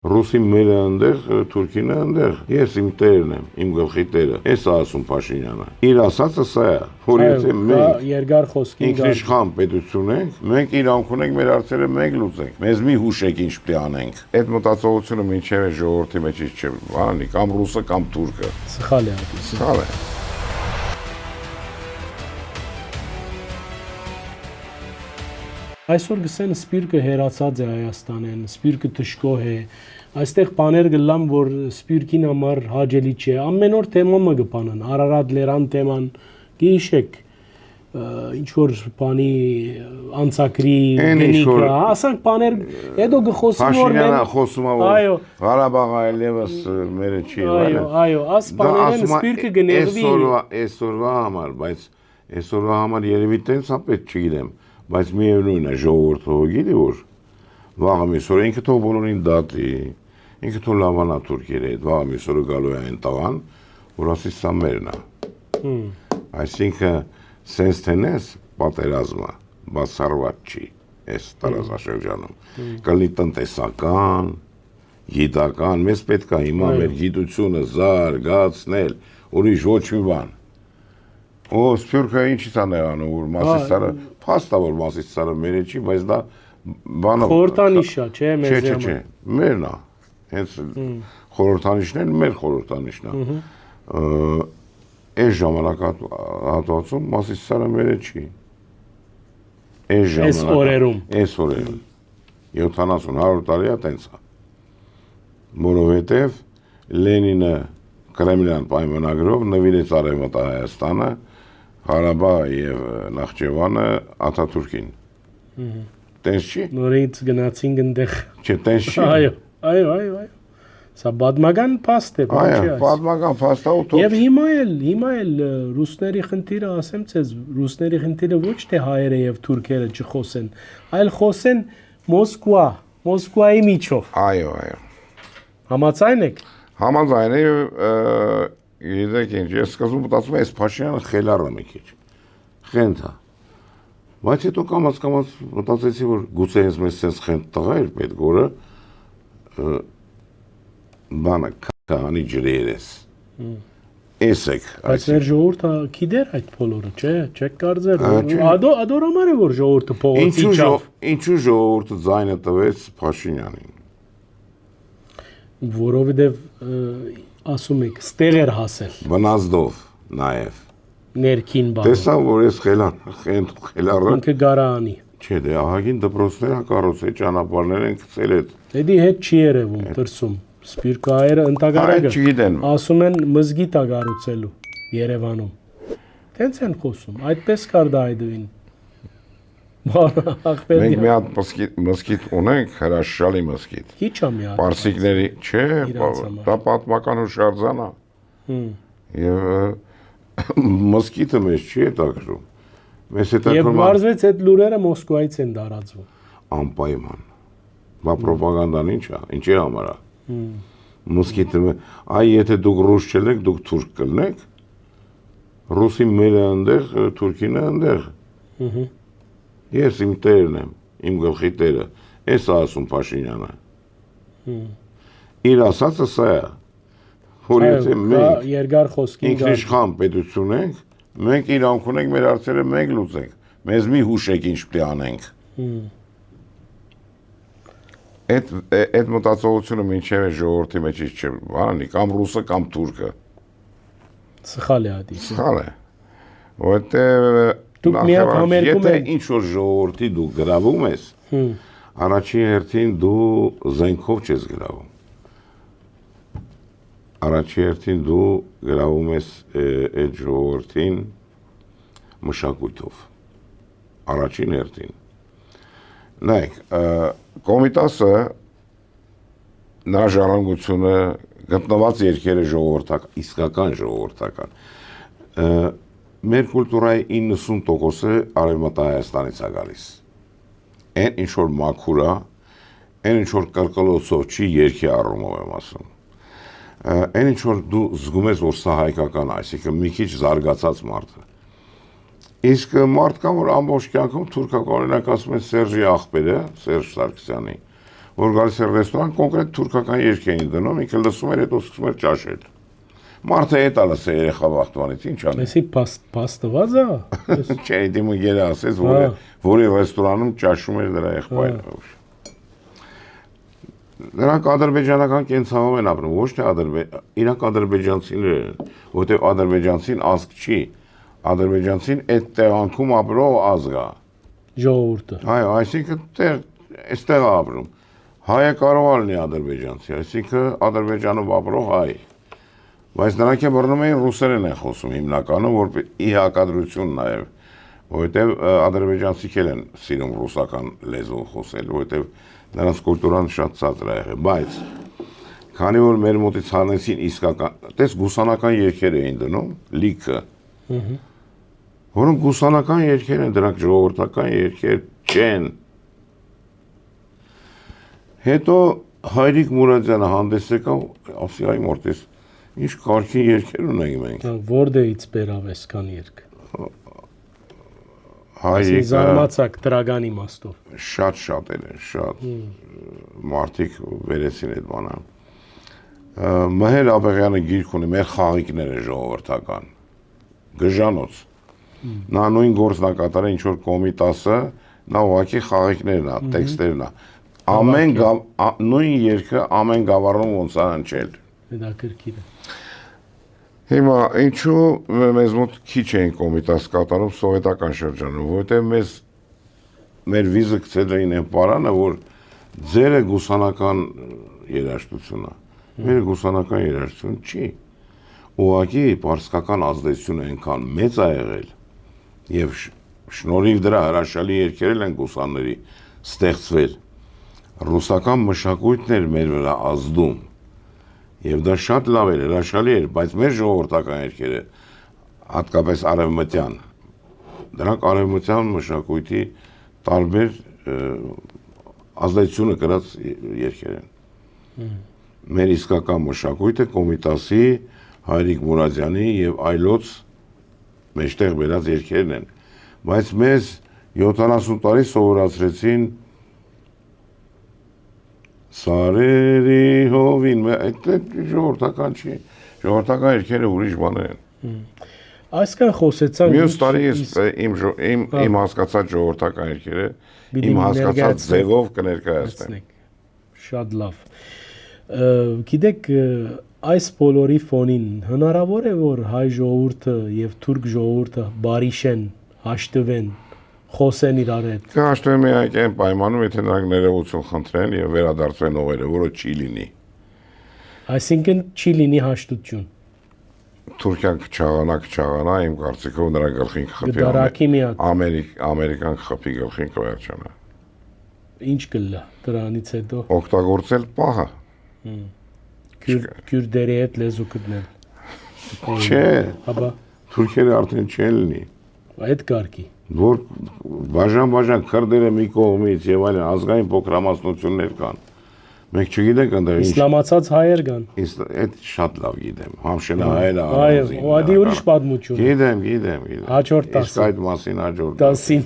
Ռուսի մերը ընդեղ, թուրքինը ընդեղ։ Ես իմ տերն եմ, իմ գլխի տերը։ Էս ասում Փաշինյանը։ Իր ասածը սա է, որ եթե մենք երկար խոսքի ինքնիշխան պետություն ենք, մենք իրավունք ունենք մեր հարցերը մենք լուծենք։ Մեզ մի հուշեք ինչ պետք է անենք։ Այդ մտածողությունը մինչև է ժողովրդի մեջ չէ, բանի կամ ռուսը կամ թուրքը։ Սխալ է, սխալ է։ Այսօր գսեն սպիրկը հերացած է Հայաստանեն, սպիրկը թշկող է, այստեղ բաներ գլամ, որ սպիրկին համար հաջելի չէ, ամեն օր թեմամը գպանան, Արարատ լերան թեման, գիշեք, ինչ-որ բանի անցակրի գնիկը, ասանք բաներ, հետո գխոսում որ Փաշինյանը խոսում է, որ Ղարաբաղը այլևս մերը չի, այո, աս բաներեն սպիրկը գներվի Այսօրվա համար, բայց այսօրվա համար երևի տենց ապետ չգիտեմ Բայց միևնույն է ժողովուրդը գիտի որ վաղը միսօրը ինքը թող բոլորին դատի, ինքը թող լավանա թուրքերի հետ, վաղը միսօրը գալու է այն տղան, որ ասի սա մերն է։ Այսինքն սենց թենես պատերազմը բացառված չի այս տարածաշրջանում։ Կլինի տնտեսական, գիտական, մեզ պետք է հիմա մեր գիտությունը զարգացնել, ուրիշ ոչ մի բան։ Օ սպյուրքը ինչի՞ց է նեղանում, որ Մասիսարը, փաստա որ Մասիսարը մերը չի, բայց դա բանը խորհրդանիշ է, չէ, մեզ համար։ Չէ, մերն է։ Հենց խորհրդանիշն էլ մեր խորհրդանիշն է։ Այս ժամանակահատվածում Մասիսարը մերը չի։ Այս օրերում։ Այս օրերում։ 70-100 տարի է տենց է։ Որովհետև Լենինը Կրեմլյան պայմանագրով նվիրեց Արևմտա Հայաստանը Ղարաբաղը եւ Նախճեվանը Աթաթուրքին։ Տենց չի։ Նորից գնացինք այնտեղ։ Չէ, տենց չի։ Այո։ Սա պատմական փաստ է, բան չի այս։ Այո, պատմական փաստ է ու թող։ Եվ հիմա էլ ռուսների խնդիրը, ասեմ ցեզ, ռուսների խնդիրը ոչ թե հայերը եւ թուրքերը չխոսեն, այլ խոսեն Մոսկվայի միջով։ Այո։ Համաձայն եք։ Համաձայն է, գիտեք ինչ, ես սկզբում մտածում եմ, այս Փաշինյանը խելառ է մի քիչ։ Խենթ է։ Բայց հետո կամաց մտածեցի, որ գուցե ես մեզ sense խենթ տղա էր պետք, որը բանը քանի ջրերես։ Էսեք։ Բայց մեր ժողովուրդը գիտեր այդ բոլորը, չէ՞, չեք կարծեր։ Ադորամար է որ ժողովուրդը փողոցի իջավ։ Ինչու ժողովուրդը ձայնը տվեց Փաշինյանին։ Որովհետև ասում եք, ստեղ էր հասել։ Վնասդով նաև։ Ներքին բանը։ Տեսա, որ ես խելառը։ Ինքը գարանի։ Չէ, դե ահագին դպրոցներ են կառուցել, ճանապարհներ են գցել այդ։ Դե հետ չի երևում դրսում։ Սպիրկայերը ընդհանրակը ասում են մզգիթ է կառուցելու Երևանում։ Տենց են խոսում, այդպես կար դա այդվին։ Մենք մի հատ մզգիթ ունենք, հրաշալի մզգիթ։ Քիչ է մի հատ։ Պարսիկների, չէ, դա պատմական հուշարձան է։ Եվ մզգիթը մեզ չի հետաքրում։ Մեզ հետաքրում Եվ բարձվեց այդ լուրերը Մոսկվայից են դարածվում։ Անպայման։ Բա ռոպագանդան ինչ է, ինչի համար է։ Մզգիթը, այ եթե դուք ռուս չեք, դուք թուրք կլնեք։ Ռուսի մերը ընդեղ, թուրքինը ընդեղ։ Ես իմ տերն եմ, իմ գլխի տերը, էս ասում Փաշինյանը։ Իր ասածը սա է, որ եթե մենք երկար խոսքի ինքնիշխան պետություն ենք, մենք իրավունք ունենք մեր հարցերը մենք լուծենք, մեզ մի հուշեք ինչ պետք է անենք։ Այդ մտածողությունը մինչև է ժողովրդի մեջ չէ, բանի կամ ռուսը կամ թուրքը։ Սխալ է դա։ Սխալ է։ Որտեղ Դուք միակ համերգում եք։ Եթե ինչ-որ ժողովրդի դու գրավում ես, առաջին հերթին դու զենքով չես գրավում։ Առաջին հերթին դու գրավում ես այդ ժողովրդին մշակույթով։ Առաջին հերթին։ Նայեք, Կոմիտասը նրա ժառանգությունը գտնված երկերը ժողովրդական, իսկական ժողովրդական։ Մեր կուլտուրայի 90%-ը Արևմտա Հայաստանից է գալիս։ Այն ինչ որ մաքուր է, այն ինչ որ կրկլոցով չի, երկի առումով եմ ասում։ Այն ինչ որ դու զգում ես, որ սա հայկական է, այսինքն մի քիչ զարգացած մարդ է։ Իսկ մարդ կա, որ ամբողջ կյանքում թուրքական օրինակ ասում են Սերժի աղբերը, Սերժ Սարգսյանի, որ գալիս էր ռեստորան, կոնկրետ թուրքական երգ էին դնում, ինքը լսում էր, հետո սկսում էր ճաշել։ Մարդը հետ ալս է երեխա վախտվանից, ինչ անի։ Էսի փաստված է։ Չէ, դիմը գերը ասեց, որի ռեստորանում ճաշում էր դրա եղբայրը։ Նրանք ադրբեջանական կենցաղով են ապրում, ոչ թե իրանք ադրբեջանցիներ են, որտեղ ադրբեջանցին ազգ չի, ադրբեջանցին այդ տեղանքում ապրող ազգ է։ Ժողովուրդը։ Այո, այսինքն այստեղ է ապրում։ Հայը կարող է լինի ադրբեջանցի, այսինքն Ադրբեջանում ապրող հայ։ Բայց նրանք է բռնում էին ռուսերեն են խոսում հիմնականում, որ ի հակադրություն նաև, որովհետև ադրբեջանցիք են սիրում ռուսական լեզուն խոսել, որովհետև նրանց կուլտուրան շատ ցածր է եղել, բայց քանի որ մեր մոտից հանեցին իսկական, տես գուսանական երգեր էին դնում, լիքը, որոնք գուսանական երգեր են, դրանք ժողովրդական երգեր չեն։ Հետո Հայրիկ Մուրադյանը հանդես եկավ, ասի այ մորտես, ինչ կարգին երգեր ունենք մենք։ Որտեղից բերավ այսքան երգ։ Հայրիկը զարմացակ դրական իմաստով։ շատ են, շատ մարդիկ վերեցին այդ բանը։ Մհեր Աբեղյանը գիրք ունի, մեր խաղիկները ժողովրդական, գժանոց։ Նա նույն գործն է կատարել, ինչ որ Կոմիտասը, նա ուղղակի խաղիկներն է, տեքստերն է։ Նույն երգը ամեն գավառում ոնց է հնչել։ Հետաքրքիր է։ Հիմա ինչու մեզ մոտ քիչ էին Կոմիտաս կատարում սովետական շրջանում, որովհետև մեր վիզը գցել էին այն պարանը, որ ձերը գուսանական երաժշտություն է։ Մեր գուսանական երաժշտություն չի։ Ուղղակի պարսկական ազդեցությունը այնքան մեծ է եղել եւ շնորհիվ դրա հրաշալի երգեր են գուսանների ստեղծվել։ Ռուսական մշակույթն էր մեր վրա ազդում։ Եվ դա շատ լավ էր, հրաշալի էր, բայց մեր ժողովրդական երգերը, հատկապես արևմտյան, դրանք արևմտյան մշակույթի տարբեր ազդեցությունը կրած երգեր են։ Մեր իսկական մշակույթը Կոմիտասի, Հայրիկ Մուրադյանի եւ այլոց մեջտեղ բերած երգերն են։ Բայց մեզ 70 տարի սովորացրեցին Սարերի հովին, այդ ժողովրդական չի, ժողովրդական երգերը ուրիշ բաներ են։ Այսքան խոսեցանք։ Մյուս տարի իմ հասկացած ժողովրդական երգերը, իմ հասկացած ձևով կներկայացնեմ։ Շատ լավ։ Գիտեք, այս բոլորի ֆոնին հնարավոր է, որ հայ ժողովուրդը եւ թուրք ժողովուրդը բարիշեն, հաշտվեն, խոսեն իրար հետ։ Կհաշտվեն միայն այն պայմանում, եթե նրանք ներողություն խնդրեն եւ վերադարձվեն ովերը, որը չի լինի։ Այսինքն չի լինի հաշտություն։ Թուրքիան կչաղանա, իմ կարծիքով նրա գլխին կխփի։ Դարակի միակ։ Ամերիկան կխփի գլխին կվերջանա։ Ինչ կլա դրանից հետո։ Օգտագործել պահը։ Քյուրդերի հետ լեզու գտնել։ Չէ։ Հաբա Թուրքերը արդեն չեն լինի։ Այդ կարգի։ Որ բաժան քրդերը մի կողմից եւ այլն ազգային փոքրամասնություններ կան։ Մենք չգիտենք այնտեղ ինչ իսլամացած հայեր կան։ Այդ շատ լավ գիտեմ։ Համշենա հայերը այո, ադի ուրիշ պատմություն։ Գիտեմ։ Հաջորդ Իսկ այդ մասին հաջորդ 10-ին